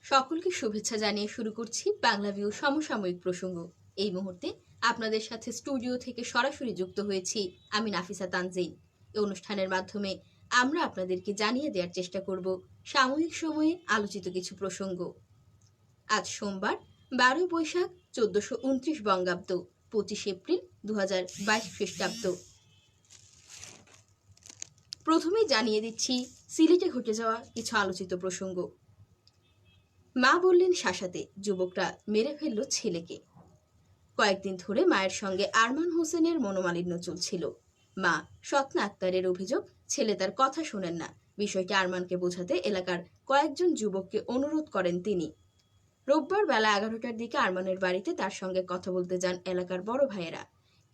সকলকে শুভেচ্ছা জানিয়ে শুরু করছি বাংলাভিউ সমসাময়িক প্রসঙ্গ। এই মুহূর্তে আপনাদের সাথে স্টুডিও থেকে সরাসরি যুক্ত হয়েছি আমি নাফিসা তানজিন। এই অনুষ্ঠানের মাধ্যমে আমরা আপনাদেরকে জানিয়ে দেওয়ার চেষ্টা করব সাময়িক সময়ে আলোচিত কিছু প্রসঙ্গ। আজ সোমবার 12 বৈশাখ 1429 বঙ্গাব্দ, 25 এপ্রিল 2022 খ্রিস্টাব্দ। প্রথমেই জানিয়ে দিচ্ছি সিলেটে ঘটে যাওয়া কিছু আলোচিত প্রসঙ্গ। মা বললেন শাসাতে, যুবকরা মেরে ফেলল ছেলেকে। কয়েকদিন ধরে মায়ের সঙ্গে আরমান হোসেনের মনোমালিন্য চলছিল। মা স্বপ্না আক্তারের অভিযোগ, ছেলে তার কথা শোনেন না। বিষয়টি আরমানকে বোঝাতে এলাকার কয়েকজন যুবককে অনুরোধ করেন তিনি। রোববার বেলা 11টার দিকে আরমানের বাড়িতে তার সঙ্গে কথা বলতে যান এলাকার বড় ভাইয়েরা।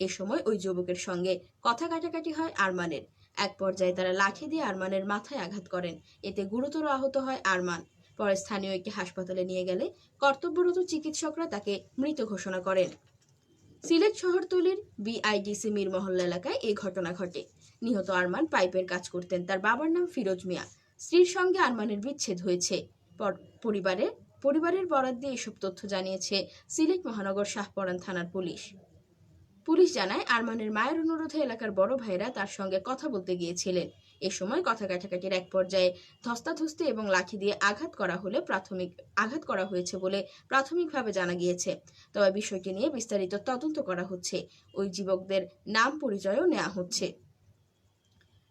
এ সময় ওই যুবকের সঙ্গে কথা কাটাকাটি হয় আরমানের। এক পর্যায়ে তারা লাঠি দিয়ে আরমানের মাথায় আঘাত করেন। এতে গুরুতর আহত হয় আরমান। পরে স্থানীয় একটি হাসপাতালে নিয়ে গেলে কর্তব্যরত চিকিৎসকরা তাকে মৃত ঘোষণা করেন। সিলেট শহরতলির বিআইডিসি মীরমহল্লা এলাকায় এই ঘটনা ঘটে। নিহত আরমান পাইপের কাজ করতেন। তার বাবার নাম ফিরোজ মিয়া। স্ত্রীর সঙ্গে আরমানের বিচ্ছেদ হয়েছে। পরিবারের বরাত দিয়ে এসব তথ্য জানিয়েছে সিলেট মহানগর শাহপরান থানার পুলিশ। পুলিশ জানায়, আরমানের মায়ের অনুরোধে এলাকার বড় ভাইরা তার সঙ্গে কথা বলতে গিয়েছিলেন। এ সময় কথা কাটাকাটির এক পর্যায়ে ধস্তাধস্তি এবং লাঠি দিয়ে আঘাত করা হয়েছে বলে প্রাথমিকভাবে জানা গিয়েছে। তবে বিষয়টি নিয়ে বিস্তারিত তদন্ত করা হচ্ছে। ওই যুবকদের নাম পরিচয়ও নেওয়া হচ্ছে।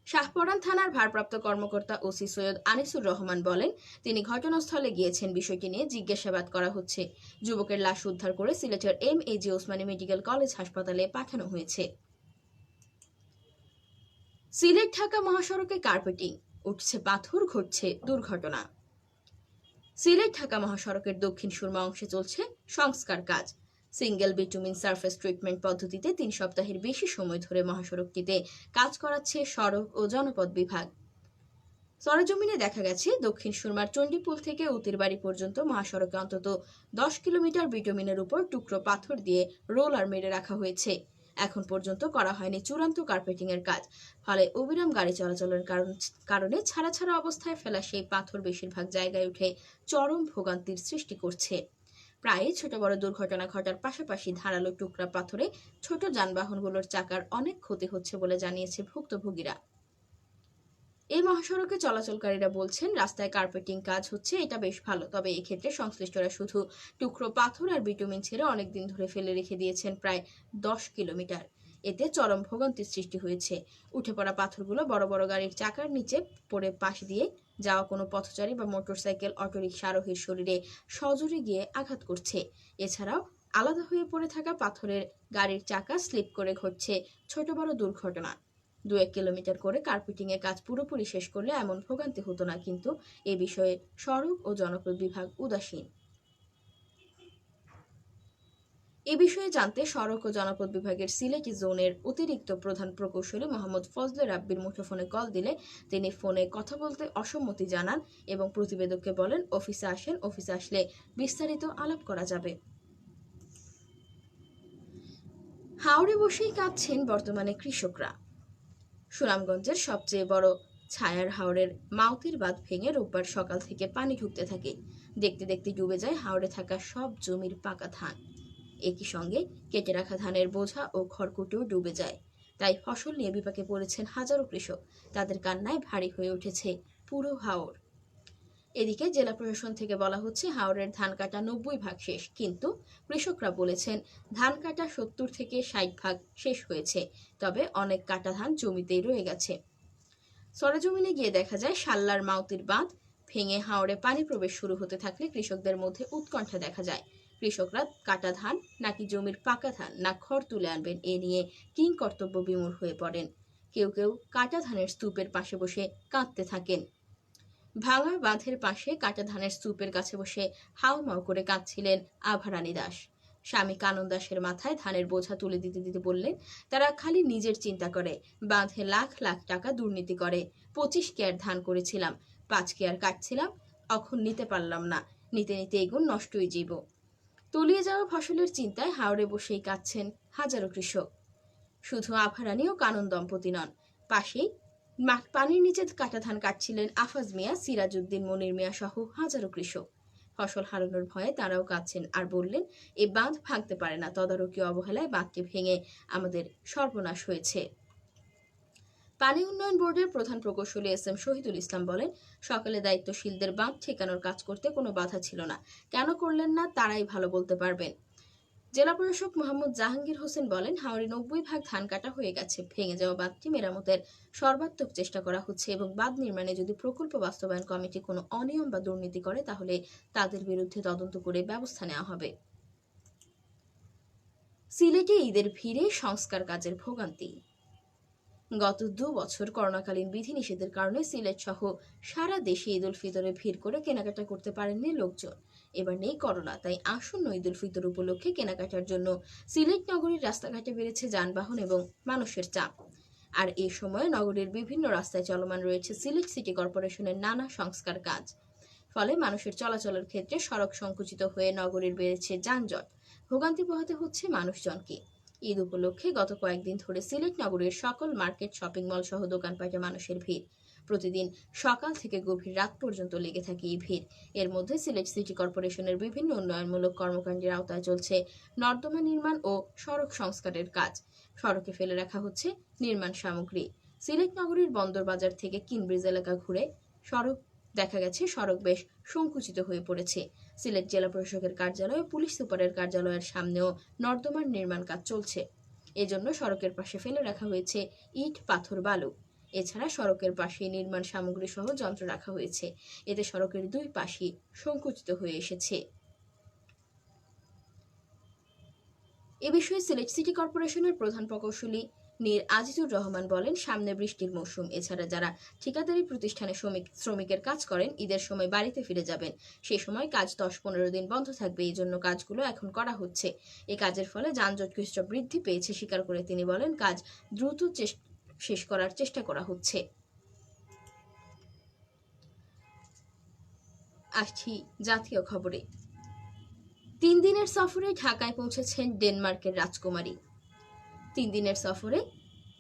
শাহপরান থানার ভারপ্রাপ্ত কর্মকর্তা ওসি সৈয়দ আনিসুর রহমান বলেন, তিনি ঘটনাস্থলে গিয়েছেন। বিষয়টি নিয়ে জিজ্ঞাসাবাদ করা হচ্ছে। যুবকের লাশ উদ্ধার করে সিলেটের এম.এ.জি. ওসমানী মেডিকেল কলেজ হাসপাতালে পাঠানো হয়েছে। সিলেট ঢাকা মহাসড়কে কার্পেটিং, উঠছে পাথর, ঘটছে দুর্ঘটনা। সিলেট ঢাকা মহাসড়কের দক্ষিণ সুরমা অংশে চলছে সংস্কার কাজ। সিঙ্গেল বিটুমিন সারফেস ট্রিটমেন্ট পদ্ধতিতে 3 সপ্তাহের বেশি সময় ধরে মহাসড়কটিতে কাজ করাচ্ছে সড়ক ও জনপথ বিভাগ। সরেজমিনে দেখা গেছে, দক্ষিণ সুরমার চণ্ডীপুল থেকে উতিরবাড়ি পর্যন্ত মহাসড়কে অন্তত 10 কিলোমিটার বিটুমিনের উপর টুকরো পাথর দিয়ে রোলার মেরে রাখা হয়েছে। এখন পর্যন্ত করা হয়নি চূড়ান্ত কার্পেটিং এর কাজ। ফলে অবিরাম গাড়ি চলাচলের কারণে ছাড়া ছাড়া অবস্থায় ফেলা সেই পাথর বেশিরভাগ জায়গায় উঠে চরম ভোগান্তির সৃষ্টি করছে। প্রায় ছোট বড় দুর্ঘটনা ঘটার পাশাপাশি ধারালো টুকরা পাথরে ছোট যানবাহনগুলোর চাকার অনেক ক্ষতি হচ্ছে বলে জানিয়েছে ভুক্তভোগীরা। এই মহাসড়কে চলাচলকারীরা বলছেন, রাস্তায় কার্পেটিং কাজ হচ্ছে, এটা বেশ ভালো। তবে এক্ষেত্রে সংশ্লিষ্টরা শুধু টুকরো পাথর আর বিটুমিন ছেড়ে অনেকদিন ধরে ফেলে রেখে দিয়েছেন প্রায় 10 কিলোমিটার। এতে চরম ভোগান্তির সৃষ্টি হয়েছে। উঠে পড়া পাথরগুলো বড় বড় গাড়ির চাকার নিচে পড়ে পাশ দিয়ে যাওয়া কোনো পথচারী বা মোটরসাইকেল, অটোরিকশা আরোহীর শরীরে সজোরে গিয়ে আঘাত করছে। এছাড়াও আলাদা হয়ে পড়ে থাকা পাথরের গাড়ির চাকা স্লিপ করে ঘটছে ছোট বড় দুর্ঘটনা। 2-1 কিলোমিটার করে কার্পেটিং এর কাজ পুরোপুরি শেষ করলে এমন ভোগান্তি হতো না, কিন্তু এ বিষয়ে সড়ক ও জনপথ বিভাগ উদাসীন। এ বিষয়ে জানতে সড়ক ও জনপথ বিভাগের সিলেট জোনের অতিরিক্ত প্রধান প্রকৌশলী মোহাম্মদ ফজলে রাব্বির মুঠোফোনে কল দিলে তিনি ফোনে কথা বলতে অসম্মতি জানান এবং প্রতিবেদককে বলেন, অফিসে আসেন, অফিসে আসলে বিস্তারিত আলাপ করা যাবে। হাওড়ে বসেই কাঁদছেন বর্তমানে কৃষকরা। সুনামগঞ্জের সবচেয়ে বড় ছায়ার হাওরের মাউতির বাঁধ ভেঙে রোববার সকাল থেকে পানি ঢুকতে থাকে। দেখতে দেখতে ডুবে যায় হাওরে থাকা সব জমির পাকা ধান। একই সঙ্গে কেটে রাখা ধানের বোঝা ও খড়কুটোও ডুবে যায়। তাই ফসল নিয়ে বিপাকে পড়েছেন হাজারো কৃষক। তাদের কান্নায় ভারী হয়ে উঠেছে পুরো হাওর। এদিকে জেলা প্রশাসন থেকে বলা হচ্ছে, হাওরের ধান কাটা 90% শেষ, কিন্তু কৃষকরা বলেছেন ধান কাটা 70 থেকে 60% শেষ হয়েছে। তবে অনেক কাটা ধান জমিতেই রয়ে গেছে। সরেজমিনে গিয়ে দেখা যায়, শাল্লার মাউতির বাঁধ ভেঙে হাওরে পানি প্রবেশ শুরু হতে থাকলে কৃষকদের মধ্যে উৎকণ্ঠা দেখা যায়। কৃষকরা কাটা ধান নাকি জমির পাকা ধান না খড় তুলে আনবেন, এ নিয়ে কিং কর্তব্য বিমূঢ় হয়ে পড়েন। কেউ কেউ কাটা ধানের স্তূপের পাশে বসে কাঁদতে থাকেন। ভাঙা বাঁধের পাশে কাটা ধানের স্তূপের কাছে বসে হাউমাউ করে কাঁদছিলেন আভারানী দাস। স্বামী কানন দাসের মাথায় ধানের বোঝা তুলে দিতে দিতে বললেন, তারা খালি নিজের চিন্তা করে, বাঁধে লাখ লাখ টাকা দুর্নীতি করে। 25 কেয়ার ধান করেছিলাম, 5 কেয়ার কাটছিলাম, এখন নিতে পারলাম না, নিতে নিতে এগুন নষ্টই জীব। তলিয়ে যাওয়া ফসলের চিন্তায় হাওড়ে বসেই কাঁদছেন হাজারো কৃষক। শুধু আভারানী ও কানন দম্পতি নন, পাশেই পানির নিচে কাটা ধান কাটছিলেন আফাজ মিয়া, সিরাজউদ্দিন, মনির মিয়া সহ হাজারো কৃষক। ফসল হারানোর ভয়ে তারাও কাঁদছেন আর বললেন, এই বাঁধ ভাঙতে পারে না, তদারকি অবহেলায় বাঁধটি ভেঙে আমাদের সর্বনাশ হয়েছে। পানি উন্নয়ন বোর্ডের প্রধান প্রকৌশলী এস এম শহীদুল ইসলাম বলেন, সকালে দায়িত্বশীলদের বাঁধ ঠেকানোর কাজ করতে কোনো বাধা ছিল না, কেন করলেন না তারাই ভালো বলতে পারবেন। জেলা প্রশাসক মোহাম্মদ জাহাঙ্গীর হোসেন বলেন, হাওড়ে 90 ভাগ ধান কাটা হয়ে গেছে, ভেঙে যাওয়া বাঁধটি মেরামতের সর্বাত্মক চেষ্টা করা হচ্ছে এবং বাঁধ নির্মাণে যদি প্রকল্প বাস্তবায়ন কমিটি কোনো অনিয়ম বা দুর্নীতি করে তাহলে তাদের বিরুদ্ধে তদন্ত করে ব্যবস্থা নেওয়া হবে। সিলেটে ঈদের ভিড়ে সংস্কার কাজের ভোগান্তি। গত 2 বছর করোনাকালীন বিধিনিষেধের কারণে সিলেট সহ সারা দেশে ঈদ উল ফিতরে ভিড় করে কেনাকাটা করতে পারেননি লোকজন। এবার নেই করোনা, তাই আসন্ন ঈদ উল ফিতর উপলক্ষে কেনাকাটার জন্য সিলেট নগরীর রাস্তাঘাটে বেড়েছে যানবাহন এবং মানুষের চাপ। আর এই সময়ে নগরীর বিভিন্ন রাস্তায় চলমান রয়েছে সিলেট সিটি কর্পোরেশনের নানা সংস্কার কাজ। ফলে মানুষের চলাচলের ক্ষেত্রে সড়ক সংকুচিত হয়ে নগরীর বেড়েছে যানজট, ভোগান্তি পোহাতে হচ্ছে মানুষজনকে। ঈদ উপলক্ষে গত কয়েকদিন ধরে সিলেট নগরীর সকল মার্কেট, শপিং মল সহ দোকানপাটে মানুষের ভিড়। প্রতিদিন সকাল থেকে গভীর রাত পর্যন্ত লেগে থাকে এই ভিড়। এর মধ্যে সিলেট সিটি কর্পোরেশনের বিভিন্ন উন্নয়নমূলক কর্মকাণ্ডের আওতায় চলছে নর্দমা নির্মাণ ও সড়ক সংস্কারের কাজ। সড়কে ফেলে রাখা হচ্ছে নির্মাণ সামগ্রী। সিলেট নগরীর বন্দর বাজার থেকে কিনব্রিজ এলাকা ঘুরে সড়ক দেখা গেছে সড়ক বেশ সংকুচিত হয়ে পড়েছে। সিলেট জেলা প্রশাসকের কার্যালয়, পুলিশ সুপারের কার্যালয়ের সামনেও নর্দমার নির্মাণ কাজ চলছে। এজন্য সড়কের পাশে ফেলে রাখা হয়েছে ইট, পাথর, বালু। এছাড়া সড়কের পাশে নির্মাণ সামগ্রী সহ যন্ত্র রাখা হয়েছে। এতে সড়কের 2 পাশই সংকুচিত হয়ে এসেছে। এ বিষয়ে সিলেট সিটি কর্পোরেশনের প্রধান প্রকৌশলী নীর আজিজুর রহমান বলেন, সামনে বৃষ্টির মৌসুম, এছাড়া যারা ঠিকাদারি প্রতিষ্ঠানে শ্রমিকের কাজ করেন ঈদের সময় বাড়িতে ফিরে যাবেন, সেই সময় কাজ 10-15 দিন বন্ধ থাকবে। এই জন্য কাজগুলো এখন করা হচ্ছে। এই কাজের ফলে যানজট কিছুটা বৃদ্ধি পেয়েছে স্বীকার করে তিনি বলেন, কাজ দ্রুত শেষ করার চেষ্টা করা হচ্ছে। আসছি জাতীয় খবরে। 3 দিনের সফরে ঢাকায় পৌঁছেছেন ডেনমার্কের রাজকুমারী। 3 দিনের সফরে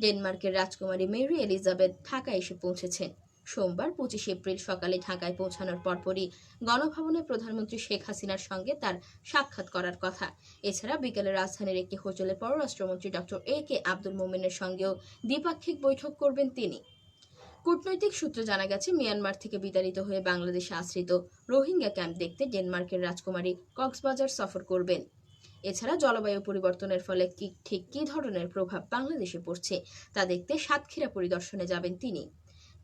ডেনমার্কের রাজকুমারী মেরি এলিজাবেথ ঢাকায় এসে পৌঁছেছেন। সোমবার 25 এপ্রিল সকালে ঢাকায় পৌঁছানোর পরপরই গণভবনে প্রধানমন্ত্রী শেখ হাসিনার সঙ্গে তার সাক্ষাৎ করার কথা। এছাড়া বিকেলে রাজধানীর একটি হোটেলে পররাষ্ট্রমন্ত্রী ডক্টর এ.কে আব্দুল মোমেনের সঙ্গেও দ্বিপাক্ষিক বৈঠক করবেন তিনি। কূটনৈতিক সূত্রে জানা গেছে, মিয়ানমার থেকে বিতাড়িত হয়ে বাংলাদেশে আশ্রিত রোহিঙ্গা ক্যাম্প দেখতে ডেনমার্কের রাজকুমারী কক্সবাজার সফর করবেন। এছাড়া জলবায়ু পরিবর্তনের ফলে ঠিক কী ধরনের প্রভাব বাংলাদেশে পড়ছে তা দেখতে সাতক্ষীরা পরিদর্শনে যাবেন তিনি।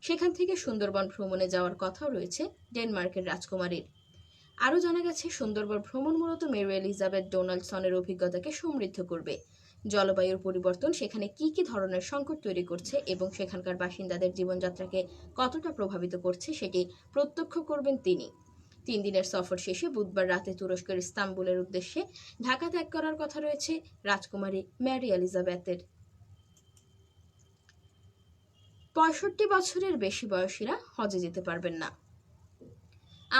সেখান থেকে সুন্দরবন ভ্রমণে যাওয়ার কথাও রয়েছে ডেনমার্কের রাজকুমারীর। আরও জানা গেছে, সুন্দরবন ভ্রমণ মূলত মেরি এলিজাবেথ ডোনাল্ডসনের অভিজ্ঞতাকে সমৃদ্ধ করবে। জলবায়ুর পরিবর্তন সেখানে কি কি ধরনের সংকট তৈরি করছে এবং সেখানকার বাসিন্দাদের জীবনযাত্রাকে কতটা প্রভাবিত করছে সেটি প্রত্যক্ষ করবেন তিনি। 3 দিনের সফর শেষে বুধবার রাতে তুরস্কের ইস্তাম্বুলের উদ্দেশ্যে ঢাকা ত্যাগ করার কথা রয়েছে রাজকুমারী মেরি এলিজাবেথের। 65 বছরের বেশি বয়সীরা হজে যেতে পারবেন না।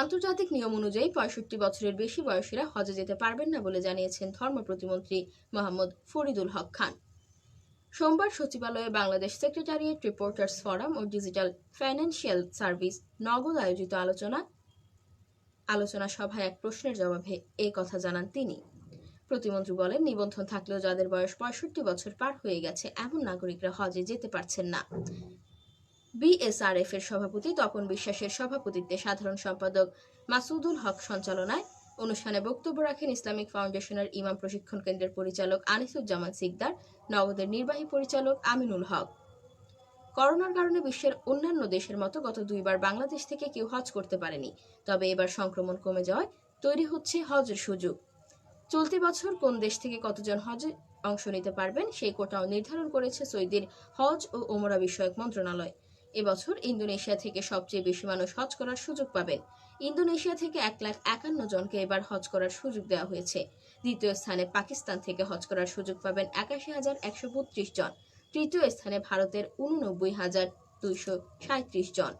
আন্তর্জাতিক নিয়ম অনুযায়ী 65 বছরের বেশি বয়সীরা হজে যেতে পারবেন না বলে জানিয়েছেন ধর্ম প্রতিমন্ত্রী মোহাম্মদ ফরিদুল হক খান। সোমবার সচিবালয়ে বাংলাদেশ সেক্রেটারিয়েট, রিপোর্টার্স ফোরাম ও ডিজিটাল ফাইন্যান্সিয়াল সার্ভিস নগদ আয়োজিত আলোচনা সভায় এক প্রশ্নের জবাবে এই কথা জানান তিনি। প্রতিমন্ত্রী বলেন, নিবন্ধন থাকলেও যাদের বয়স 65 বছর পার হয়ে গেছে এমন নাগরিকরা হজে যেতে পারছেন না। বিএসআরএফ এর সভাপতি তপন বিশ্বাসের সভাপতিত্বে সাধারণ সম্পাদক মাসুদুল হক সঞ্চালনায় অনুষ্ঠানে বক্তব্য রাখেন ইসলামিক ফাউন্ডেশনের ইমাম প্রশিক্ষণ কেন্দ্রের পরিচালক আনিসুজ্জামান সিকদার, নগদের নির্বাহী পরিচালক আমিনুল হক। করোনার কারণে বিশ্বের অন্যান্য দেশের মতো গত 2 বার বাংলাদেশ থেকে কেউ হজ করতে পারেনি। তবে এবার সংক্রমণ কমে যাওয়ায় তৈরি হচ্ছে হজের সুযোগ। চলতি বছর কোন দেশ থেকে কতজন হজে অংশ নিতে পারবেন সেই কোটাও নির্ধারণ করেছে সৌদির হজ ও ওমরা বিষয়ক মন্ত্রণালয়। এবছর ইন্দোনেশিয়া থেকে সবচেয়ে বেশি মানুষ হজ করার সুযোগ পাবেন। ইন্দোনেশিয়া থেকে 1,51,000 জনকে এবার হজ করার সুযোগ দেওয়া হয়েছে। দ্বিতীয় স্থানে পাকিস্তান থেকে হজ করার সুযোগ পাবেন 81,132 জন। তৃতীয় স্থানে ভারতের 89,237 জন।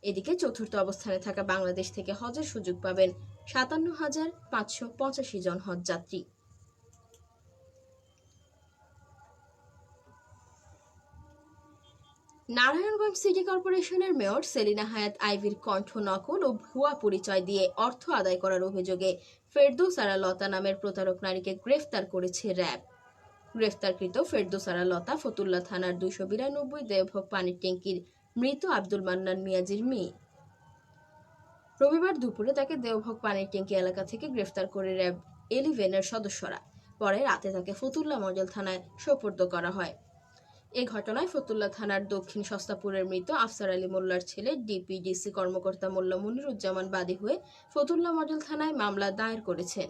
এদিকে চতুর্থ অবস্থানে থাকা বাংলাদেশ থেকে হজের সুযোগ পাবেন 57,585 জন হজ যাত্রী। নারায়ণগঞ্জ সিটি কর্পোরেশনের মেয়র সেলিনা হায়াত আইভীর কণ্ঠ নকল ও ভুয়া পরিচয় দিয়ে অর্থ আদায় করার অভিযোগে ফেরদৌসারা লতা নামের প্রতারক নারীকে গ্রেফতার করেছে র্যাব। গ্রেফতারকৃত ফেরদৌসারা লতা ফতুল্লা থানার 292 দেওভোগ পানির ট্যাঙ্কির মৃত আব্দুল মান্নান মিয়াজির মেয়ে। রবিবার দুপুরে তাকে দেওভোগ পানির ট্যাঙ্কি এলাকা থেকে গ্রেফতার করে র্যাব 11-এর সদস্যরা। পরে রাতে তাকে ফতুল্লা মডেল থানায় সোপর্দ করা হয়। এ ঘটনায় ফতুল্লা থানার দক্ষিণ সস্তাপুরের মৃত আফসার আলী মোল্লার ছেলে ডিপিডিসি কর্মকর্তা মোল্লা মুনিরুজ্জামান বাদী হয়ে ফতুল্লা মডেল থানায় মামলা দায়ের করেছেন।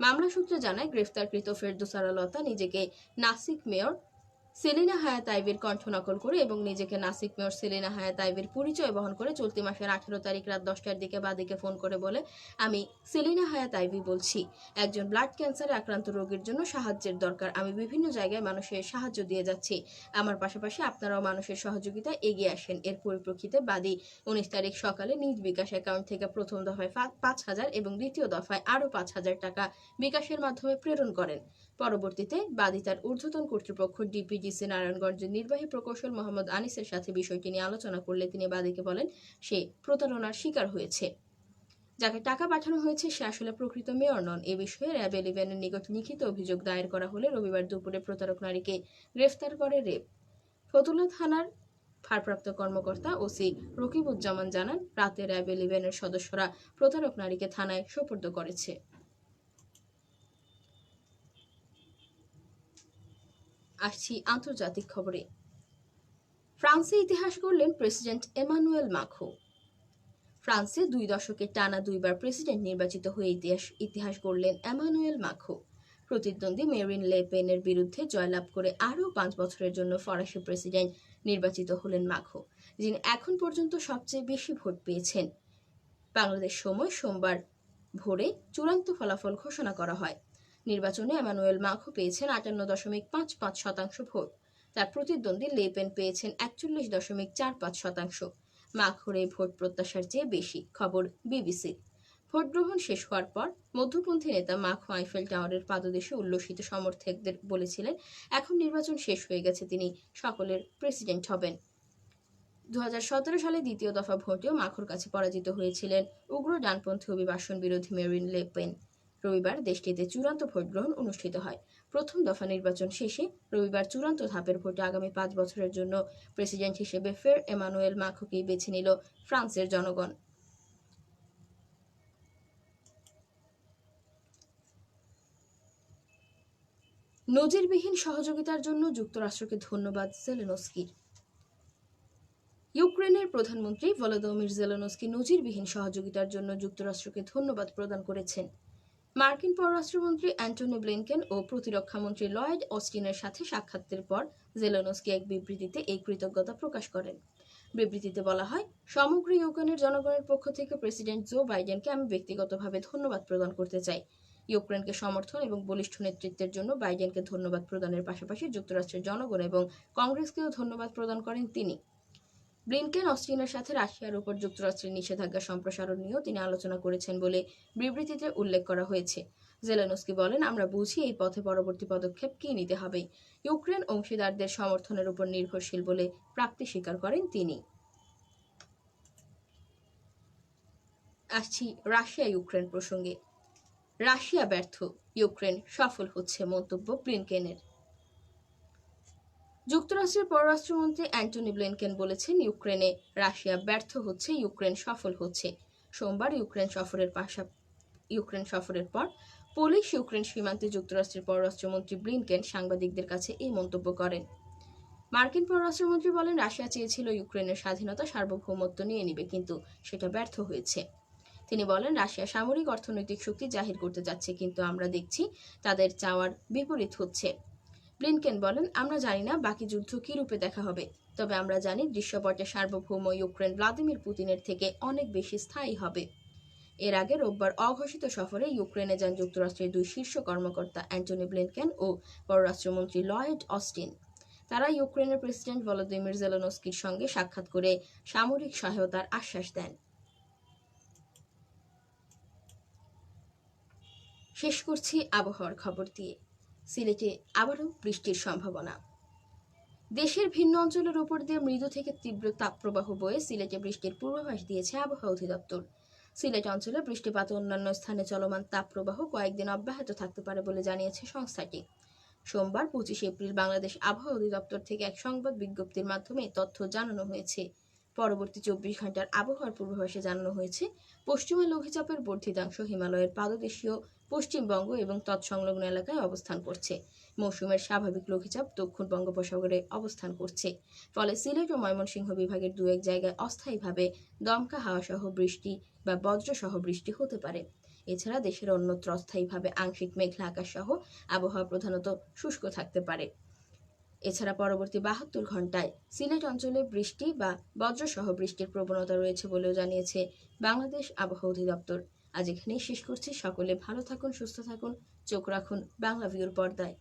মামলা সূত্রে জানায়, গ্রেফতারকৃত ফেরদৌসারা লতা নিজেকে নাসিক মেয়র সেলিনা হায়াত আইভীর কণ্ঠ নকল করে এবং নিজেকে নাসিক মেয়র সেলিনা হায়াত আইভীর পরিচয় বহন করে চলতি মাসের 18 তারিখ রাত 10টার দিকে বাদীকে ফোন করে বলে, আমি সেলিনা হায়াত আইভী বলছি, একজন ব্লাড ক্যান্সারে আক্রান্ত রোগীর জন্য সাহায্যের দরকার। আমি বিভিন্ন জায়গায় মানুষের সাহায্য দিয়ে যাচ্ছি, আমার পাশাপাশি আপনারাও মানুষের সহযোগিতায় এগিয়ে আসেন। এর পরিপ্রেক্ষিতে বাদী 19 তারিখ সকালে নিজ বিকাশ অ্যাকাউন্ট থেকে প্রথম দফায় 5,000 এবং দ্বিতীয় দফায় আরও 5,000 টাকা বিকাশের মাধ্যমে প্রেরণ করেন। পরবর্তীতে বাদী তার ঊর্ধ্বতন কর্তৃপক্ষ ডিপিডিসি নারায়ণগঞ্জের নির্বাহী প্রকৌশল মোহাম্মদ আনিসের সাথে বিষয়টি নিয়ে আলোচনা করলে তিনি বাদীকে বলেন সে প্রতারণার শিকার হয়েছে। যাকে টাকা পাঠানো হয়েছে সে আসলে প্রকৃত মেয়র নন। এ বিষয়ে র্যাব 11-এর নিকট লিখিত অভিযোগ দায়ের করা হলে রবিবার দুপুরে প্রতারক নারীকে গ্রেফতার করে র্যাব। ফতুল্লা থানার ভারপ্রাপ্ত কর্মকর্তা ওসি রকিবুজ্জামান জানান, রাতে র্যাব 11-এর সদস্যরা প্রতারক নারীকে থানায় সোপর্দ করেছে। আসছি আন্তর্জাতিক খবরে। ফ্রান্সে ইতিহাস গড়লেন প্রেসিডেন্ট এমানুয়েল মাখো। ফ্রান্সে 2 দশকে টানা 2বার প্রেসিডেন্ট নির্বাচিত হয়ে ইতিহাস গড়লেন এমানুয়েল মাখো। প্রতিদ্বন্দ্বী মেরিন লে পেনের বিরুদ্ধে জয়লাভ করে আরও 5 বছরের জন্য ফরাসি প্রেসিডেন্ট নির্বাচিত হলেন মাখো, যিনি এখন পর্যন্ত সবচেয়ে বেশি ভোট পেয়েছেন। বাংলাদেশ সময় সোমবার ভোরে চূড়ান্ত ফলাফল ঘোষণা করা হয়। নির্বাচনে এমানুয়েল মাখো পেয়েছেন 58.55% ভোট। তার প্রতিদ্বন্দ্বী লে পেন পেয়েছেন 41.45%। মাখোর এই ভোট প্রত্যাশার চেয়ে বেশি, খবর বিবিসি। ভোট গ্রহণ শেষ হওয়ার পর মধ্যপন্থী নেতা মাখো আইফেল টাওয়ারের পাদদেশে উল্লসিত সমর্থকদের বলেছিলেন, এখন নির্বাচন শেষ হয়ে গেছে, তিনি সকলের প্রেসিডেন্ট হবেন। 2017 সালে দ্বিতীয় দফা ভোটেও মাখোর কাছে পরাজিত হয়েছিলেন উগ্র ডানপন্থী অভিবাসন বিরোধী মেরিন লে পেন। রবিবার দেশটিতে চূড়ান্ত ভোট গ্রহণ অনুষ্ঠিত হয়। প্রথম দফা নির্বাচন শেষে রবিবার চূড়ান্ত ধাপের ভোটে আগামী 5 বছরের জন্য প্রেসিডেন্ট হিসেবে ফের এমানুয়েল মাখোকেই বেছে নিল ফ্রান্সের জনগণ। নজিরবিহীন সহযোগিতার জন্য যুক্তরাষ্ট্রকে ধন্যবাদ জেলেনস্কির। ইউক্রেনের প্রধানমন্ত্রী ভলোদিমির জেলেনস্কি নজিরবিহীন সহযোগিতার জন্য যুক্তরাষ্ট্রকে ধন্যবাদ প্রদান করেছেন। মার্কিন পররাষ্ট্রমন্ত্রী অ্যান্টনি ব্লিনকেন ও প্রতিরক্ষামন্ত্রী লয়েড অস্টিনের সাথে সাক্ষাতের পর জেলেনস্কি এক বিবৃতিতে এই কৃতজ্ঞতা প্রকাশ করেন। বিবৃতিতে বলা হয়, সমগ্র ইউক্রেনের জনগণের পক্ষ থেকে প্রেসিডেন্ট জো বাইডেনকে আমি ব্যক্তিগতভাবে ধন্যবাদ প্রদান করতে চাই। ইউক্রেনকে সমর্থন এবং বলিষ্ঠ নেতৃত্বের জন্য বাইডেনকে ধন্যবাদ প্রদানের পাশাপাশি যুক্তরাষ্ট্রের জনগণ এবং কংগ্রেসকেও ধন্যবাদ প্রদান করেন তিনি। ব্লিনকেন অস্টিনের সাথে রাশিয়ার উপর যুক্তরাষ্ট্রের নিষেধাজ্ঞা সম্প্রসারণ নিয়েও তিনি আলোচনা করেছেন বলে বিবৃতিতে উল্লেখ করা হয়েছে। জেলেনস্কি বলেন, আমরা বুঝি এই পথে পরবর্তী পদক্ষেপ কি নিতে হবে। ইউক্রেন অংশীদারদের সমর্থনের উপর নির্ভরশীল বলে প্রাপ্তি স্বীকার করেন তিনি। আসছি রাশিয়া ইউক্রেন প্রসঙ্গে। রাশিয়া ব্যর্থ, ইউক্রেন সফল হচ্ছে, মন্তব্য ব্লিনকেনের। যুক্তরাষ্ট্রের পররাষ্ট্রমন্ত্রী অ্যান্টনি ব্লিনকেন বলেছেন, ইউক্রেনে রাশিয়া ব্যর্থ হচ্ছে, ইউক্রেন সফল হচ্ছে। সোমবার ইউক্রেন সফরের পর পোলিশ ইউক্রেন সীমান্তে যুক্তরাষ্ট্রের পররাষ্ট্রমন্ত্রী ব্লিনকেন সাংবাদিকদের কাছে এই মন্তব্য করেন। মার্কিন পররাষ্ট্রমন্ত্রী বলেন, রাশিয়া চেয়েছিল ইউক্রেনের স্বাধীনতা সার্বভৌমত্ব নিয়ে নিবে, কিন্তু সেটা ব্যর্থ হয়েছে। তিনি বলেন, রাশিয়া সামরিক অর্থনৈতিক শক্তি জাহির করতে যাচ্ছে, কিন্তু আমরা দেখছি তাদের চাওয়ার বিপরীত হচ্ছে। ব্লিনকেন বলেন, আমরা জানি না বাকি যুদ্ধ কি রূপে দেখা হবে, তবে আমরা জানি দৃশ্যপটে সার্বভৌম ইউক্রেন ভ্লাদিমির পুতিনের থেকে অনেক বেশি স্থায়ী হবে। এর আগে রোববার অঘোষিত সফরে ইউক্রেনে যান যুক্তরাষ্ট্রের 2 শীর্ষ কর্মকর্তা অ্যান্টনি ব্লিনকেন ও পররাষ্ট্রমন্ত্রী লয়েড অস্টিন। তারা ইউক্রেনের প্রেসিডেন্ট ভলোদিমির জেলেনস্কির সঙ্গে সাক্ষাৎ করে সামরিক সহায়তার আশ্বাস দেন। শেষ করছি আবহাওয়ার খবর দিয়ে। সিলেটে আবারও বৃষ্টির সম্ভাবনা। দেশের ভিন্ন অঞ্চলের উপর দিয়ে মৃদু থেকে তীব্র তাপপ্রবাহ বয়ে সিলেটে বৃষ্টির পূর্বাভাস দিয়েছে আবহাওয়া অধিদপ্তর। সিলেট অঞ্চলে বৃষ্টিপাত ও অন্যান্য স্থানে চলমান তাপপ্রবাহ কয়েকদিন অব্যাহত থাকতে পারে বলে জানিয়েছে সংস্থাটি। সোমবার 25 এপ্রিল বাংলাদেশ আবহাওয়া অধিদপ্তর থেকে এক সংবাদ বিজ্ঞপ্তির মাধ্যমে তথ্য জানানো হয়েছে। পরবর্তী 24 ঘন্টার আবহাওয়ার পূর্বাভাসে জানানো হয়েছে, পশ্চিমা লঘুচাপের বর্ধিতাংশ হিমালয়ের পাদদেশীয় পশ্চিমবঙ্গ এবং তৎসংলগ্ন এলাকায় অবস্থান করছে। মৌসুমের স্বাভাবিক লঘুচাপ দক্ষিণ বঙ্গোপসাগরে অবস্থান করছে। ফলে সিলেট ও ময়মনসিংহ বিভাগের দু এক জায়গায় অস্থায়ীভাবে দমকা হাওয়াসহ বৃষ্টি বা বজ্রসহ বৃষ্টি হতে পারে। এছাড়া দেশের অন্যত্র অস্থায়ীভাবে আংশিক মেঘলা আকাশ সহ আবহাওয়া প্রধানত শুষ্ক থাকতে পারে। এছাড়া পরবর্তী 72 ঘন্টায় সিলেট অঞ্চলে বৃষ্টি বা বজ্রসহ বৃষ্টির প্রবণতা রয়েছে বলেও জানিয়েছে বাংলাদেশ আবহাওয়া অধিদপ্তর। আজ এখানেই শেষ করছি। সকলে ভালো থাকুন, সুস্থ থাকুন, চোখ রাখুন বাংলাভিউর পর্দায়।